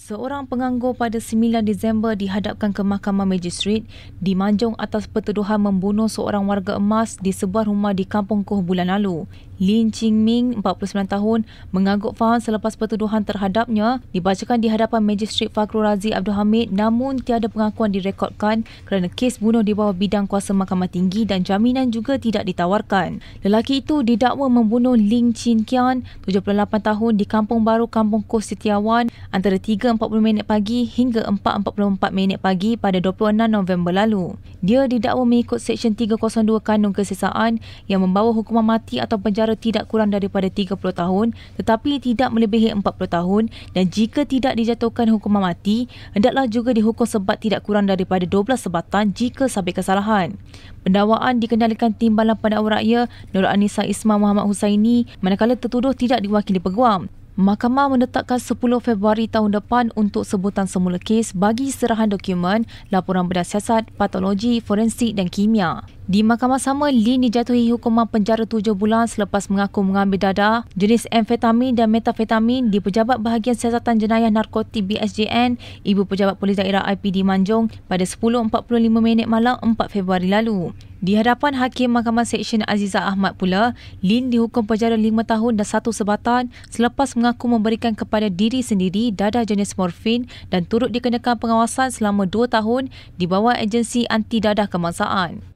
Seorang penganggur pada 9 Disember dihadapkan ke Mahkamah Magistrate di Manjung atas pertuduhan membunuh seorang warga emas di sebuah rumah di Kampung Koh bulan lalu. Lin Ching Ming, 49 tahun, mengangguk faham selepas pertuduhan terhadapnya dibacakan di hadapan Magistrate Fakhrul Razi Abdul Hamid, namun tiada pengakuan direkodkan kerana kes bunuh di bawah bidang kuasa Mahkamah Tinggi dan jaminan juga tidak ditawarkan. Lelaki itu didakwa membunuh Ling Chin Kian, 78 tahun, di Kampung Baru Kampung Koh Setiawan antara 3.40 pagi hingga 4.44 pagi pada 26 November lalu. Dia didakwa mengikut Seksyen 302 Kanun Kesesaan yang membawa hukuman mati atau penjara tidak kurang daripada 30 tahun tetapi tidak melebihi 40 tahun, dan jika tidak dijatuhkan hukuman mati, hendaklah juga dihukum sebat tidak kurang daripada 12 sebatan jika sabit kesalahan. Pendakwaan dikendalikan Timbalan Pendakwa Rakyat Nur Anissa Ismail Muhammad Husaini, manakala tertuduh tidak diwakili peguam. Mahkamah menetapkan 10 Februari tahun depan untuk sebutan semula kes bagi serahan dokumen, laporan bedah siasat, patologi, forensik dan kimia. Di mahkamah sama, Lin dijatuhi hukuman penjara 7 bulan selepas mengaku mengambil dadah jenis amfetamin dan metafetamin di Pejabat Bahagian Siasatan Jenayah Narkotik BSJN, Ibu Pejabat Polis Daerah IPD Manjung pada 10.45 malam 4 Februari lalu. Di hadapan Hakim Mahkamah Seksyen Aziza Ahmad pula, Lin dihukum penjara 5 tahun dan 1 sebatan selepas mengaku memberikan kepada diri sendiri dadah jenis morfin dan turut dikenakan pengawasan selama 2 tahun di bawah agensi anti dadah kebangsaan.